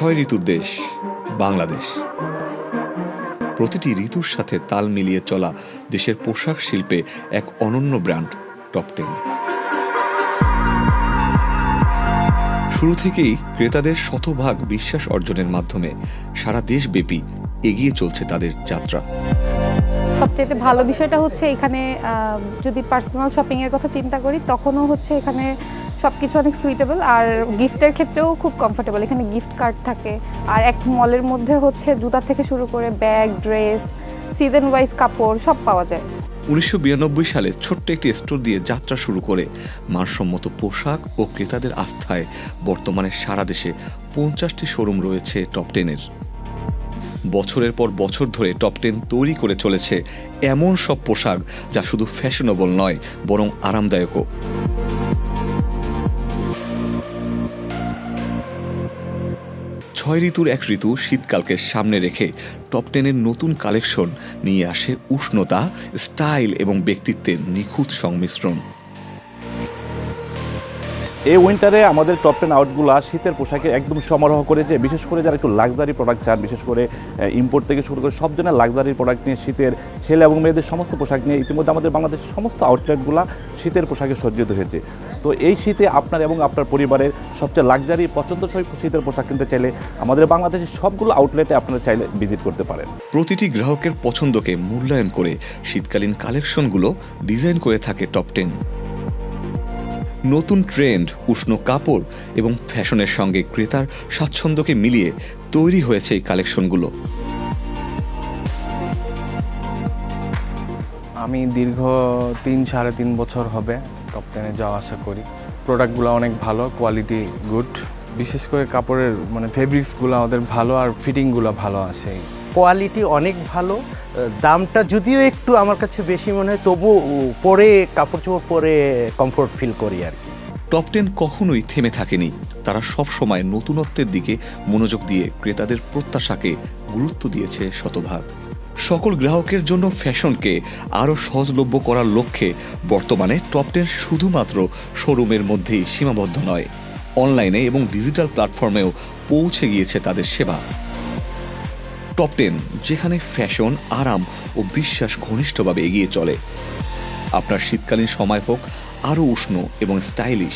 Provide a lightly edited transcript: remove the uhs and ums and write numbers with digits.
ছয় ঋতুর দেশ বাংলাদেশ। প্রতিটি ঋতুর সাথে তাল মিলিয়ে চলা দেশের পোশাক শিল্পে এক অনন্য ব্র্যান্ড টপ10। শুরু থেকেই ক্রেতাদের শতভাগ বিশ্বাস অর্জনের মাধ্যমে সারা দেশব্যাপী এগিয়ে চলছে তাদের যাত্রা। সবচেয়ে ভালো বিষয়টা হচ্ছে এখানে যদি পার্সোনাল শপিং এর কথা চিন্তা করি তখনও হচ্ছে এখানে সবকিছু অনেক সুইটেবল, আর গিফটের ক্ষেত্রেও খুব কমফোর্টেবল। এখানে গিফট কার্ড থাকে, আর এক মলের মধ্যে হচ্ছে জুতা থেকে শুরু করে ব্যাগ, ড্রেস, সিজন ওয়াইজ কাপড় সব পাওয়া যায়। 1992 সালে ছোট্ট একটি স্টোর দিয়ে যাত্রা শুরু করে মানসম্মত পোশাক ও ক্রেতাদের আস্থায় বর্তমানে সারা দেশে 50টি শোরুম রয়েছে টপ10-এর। বছরের পর বছর ধরে টপ10 তৈরি করে চলেছে এমন সব পোশাক যা শুধু ফ্যাশনেবল নয়, বরং আরামদায়কও। ছয় ঋতুর এক ঋতু শীতকালকে সামনে রেখে টপ10-এর নতুন কালেকশন নিয়ে আসে উষ্ণতা, স্টাইল এবং ব্যক্তিত্বের নিখুঁত সংমিশ্রণ। এই উইন্টারে আমাদের টপ10 আউটগুলো শীতের পোশাকে একদম সমারোহ করেছে। বিশেষ করে যারা একটু লাক্সারি প্রোডাক্ট চান, বিশেষ করে ইম্পোর্ট থেকে শুরু করে সব জনের লাক্সারি প্রোডাক্ট নিয়ে শীতের ছেলে এবং মেয়েদের সমস্ত পোশাক নিয়ে ইতিমধ্যে আমাদের বাংলাদেশের সমস্ত আউটলেটগুলো শীতের পোশাকে সজ্জিত হয়েছে। তো এই শীতে আপনার এবং আপনার পরিবারের সবচেয়ে লাক্সারি পছন্দসই শীতের পোশাক কিনতে চাইলে আমাদের বাংলাদেশের সবগুলো আউটলেটে আপনারা চাইলে ভিজিট করতে পারেন। প্রতিটি গ্রাহকের পছন্দকে মূল্যায়ন করে শীতকালীন কালেকশনগুলো ডিজাইন করে থাকে টপ10। নতুন ট্রেন্ড, উষ্ণ কাপড় এবং ফ্যাশনের সঙ্গে ক্রেতার স্বাচ্ছন্দ্যকে মিলিয়ে তৈরি হয়েছে এই কালেকশনগুলো। আমি দীর্ঘ 3-3.5 বছর হবে টপ10-এ যাওয়া আসা করি। প্রোডাক্টগুলো অনেক ভালো, কোয়ালিটি গুড। বিশেষ করে কাপড়ের ফেব্রিক্সগুলো আমাদের ভালো, আর ফিটিংগুলো ভালো আসে। কোয়ালিটি অনেক ভালো, দামটা যদিও একটু আমার কাছে বেশি মনে হয়, তবু পরে কাপড় চোপড় পরে কমফোর্ট ফিল করি আর কি। টপ10 কখনোই থেমে থাকেনি। তারা সব সময় নতুনত্বের দিকে মনোযোগ দিয়ে ক্রেতাদের প্রত্যাশাকে গুরুত্ব দিয়েছে শতভাগ। সকল গ্রাহকের জন্য ফ্যাশনকে আরও সহজলভ্য করার লক্ষ্যে বর্তমানে টপ10 শুধুমাত্র শোরুমের মধ্যেই সীমাবদ্ধ নয়, অনলাইনে এবং ডিজিটাল প্ল্যাটফর্মেও পৌঁছে গিয়েছে তাদের সেবা। টপ10, যেখানে ফ্যাশন, আরাম ও বিশ্বাস ঘনিষ্ঠভাবে এগিয়ে চলে। আপনার শীতকালীন সময় হোক আরও উষ্ণ এবং স্টাইলিশ।